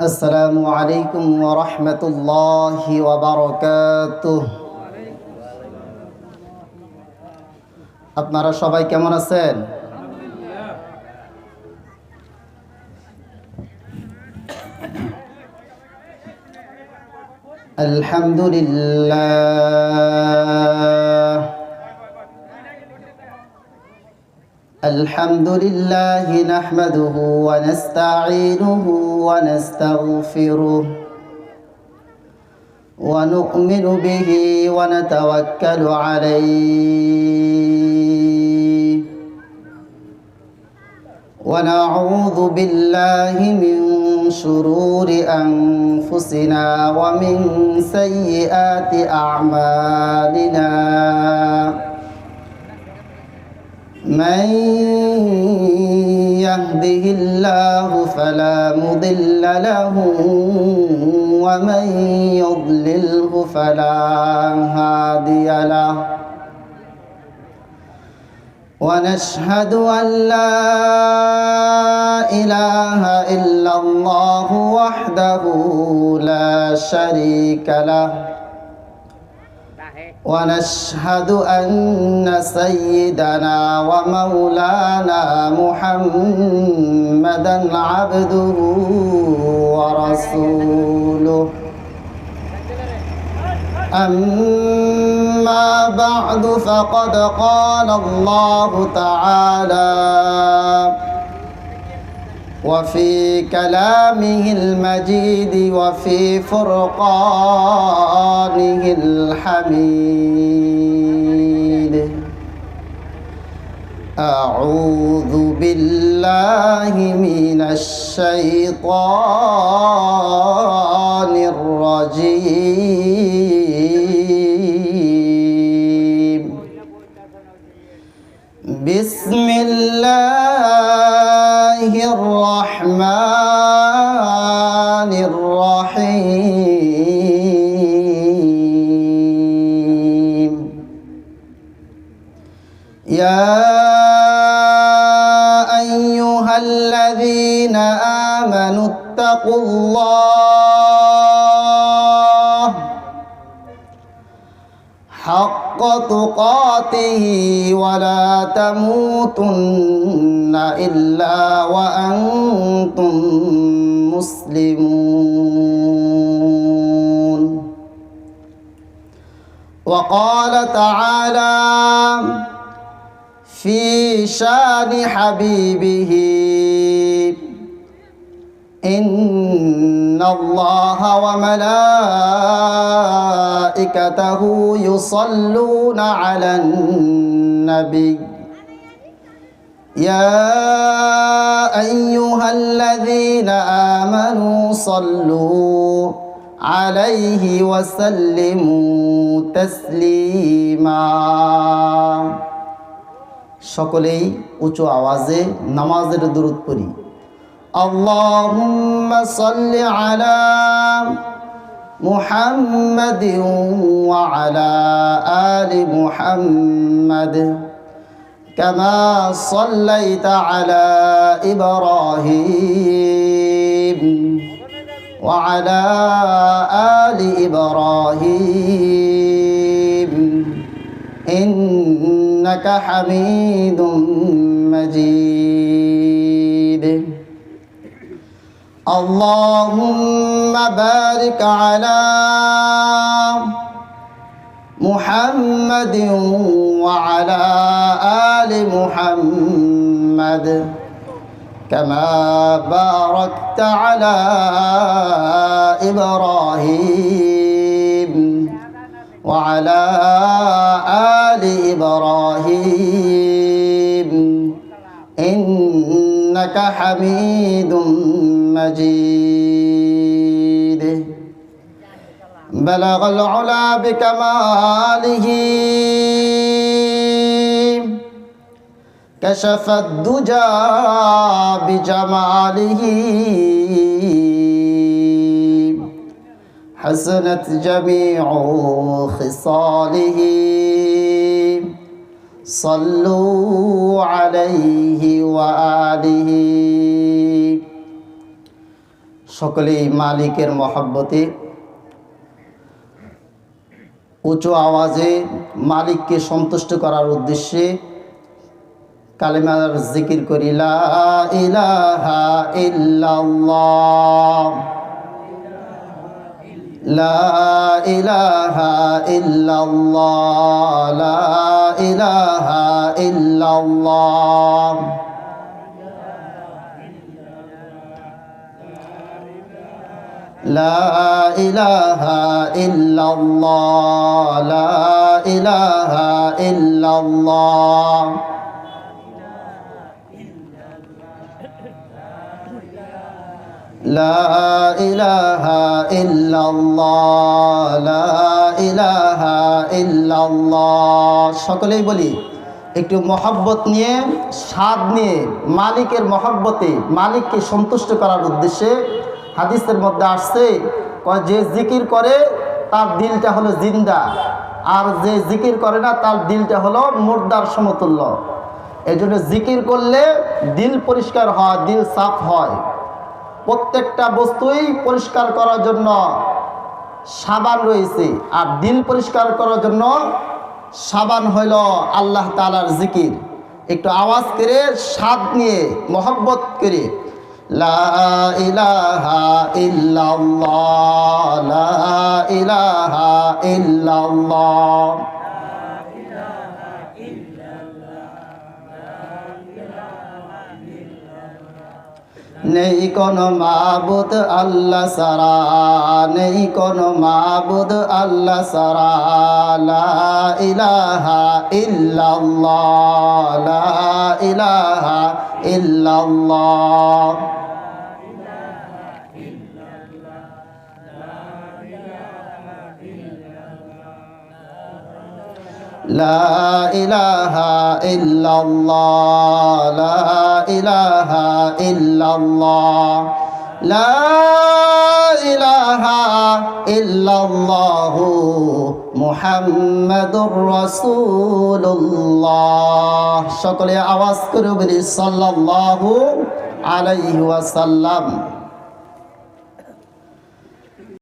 আসসালামু আলাইকুম ওয়া রাহমাতুল্লাহি ওয়া বারাকাতুহু। আপনারা সবাই কেমন আছেন? আলহামদুলিল্লাহ আলহামদুলিল্লাহি নাহমাদুহু ওয়া নাস্তাঈনুহু ওয়া নাস্তাগফিরুহ ওয়া নু'মিনু বিহি ওয়া নাতাওয়াক্কালু আলাইহি ওয়া নাউযু বিল্লাহি মিন শুরুরি আনফুসিনা ওয়া মিন সাইয়্যাতি আ'মালিনা। من يهده الله فلا مضل له ومن يضلله فلا هادي له ونشهد أن لا إله إلا الله وحده لا شريك له ونشهد أن سيدنا ومولانا محمدا عبده ورسوله. أما بعد فقد قال الله تعالى وفي كلامه المجيد وفي فرقانه الحميد: أعوذ بالله من الشيطان الرجيم. بسم الله الرحمن الرحيم. يا أيها الذين آمنوا اتقوا الله حق تقاته ولا تموتن إلا وأنتم مسلمون. وقال تعالى في شان حبيبه: إن الله وملائكته يصلون على النبي يا أيها الذين آمنوا صلوا عليه وسلموا تسليما. সকলেই উঁচু আওয়াজে নামাজের দুরূদ পড়ি। আল্লাহুম্মা সাল্লি আলা মুহাম্মাদিন ওয়া আলা আলি মুহাম্মাদ কামা সাল্লাইতা আলা ইব্রাহিম ওয়া আলা আলি ইব্রাহিম ইন্নাকা হামিদুম মাজিদ. اللهم بارك على محمد وعلى آل محمد كما باركت على إبراهيم وعلى آل إبراهيم إنك حميد مجيد. بلغ العلا بكماله كشف الدجى بجماله حسنت جميع خصاله صلوا عليه وآله সকলেই মালিকের মহব্বতে উঁচু আওয়াজে মালিককে সন্তুষ্ট করার উদ্দেশ্যে কালেমার জিকির করি। লা ইলাহা ইল্লাল্লাহ, লা ইলাহা ইল্লাল্লাহ, লা ইলাহা ইল্লাল্লাহ, লা ইলাহা ইল্লাল্লাহ, লা ইলাহা ইল্লাল্লাহ, লা ইলাহা ইল্লাল্লাহ, লা ইলাহা ইল্লাল্লাহ। সকলেই বলি একটু মহব্বত নিয়ে, স্বাদ নিয়ে, মালিকের মহব্বতে মালিককে সন্তুষ্ট করার উদ্দেশ্যে। হাদিসের মধ্যে আসছে, যে জিকির করে তার দিলটা হলো জিন্দা, আর যে জিকির করে না তার দিলটা হলো মুর্দার সমতুল্য। এই জন্য জিকির করলে দিল পরিষ্কার হয়, দিল সাফ হয়। প্রত্যেকটা বস্তুই পরিষ্কার করার জন্য সাবান রয়েছে, আর দিল পরিষ্কার করার জন্য সাবান হইল আল্লাহ তাআলার জিকির। একটু আওয়াজ করে, স্বাদ নিয়ে, মহব্বত করে লা ইলাহা ইল্লাল্লাহ, লা ইলাহা ইল্লাল্লাহ, নেই কোনো মাবুদ আল্লাহ সারা, নেই কোনো মাবুদ আল্লাহ সারা, লা ইলাহা ইল্লাল্লাহ, লা ইলাহা ইল্লাল্লাহ, লা ইলাহা ইল্লাল্লাহ, লা ইলাহা ইল্লাল্লাহ, লা ইলাহা ইল্লাল্লাহু মুহাম্মাদুর রাসূলুল্লাহ। সকলে আওয়াজ করে বলি সাল্লাল্লাহু আলাইহি ওয়াসাল্লাম।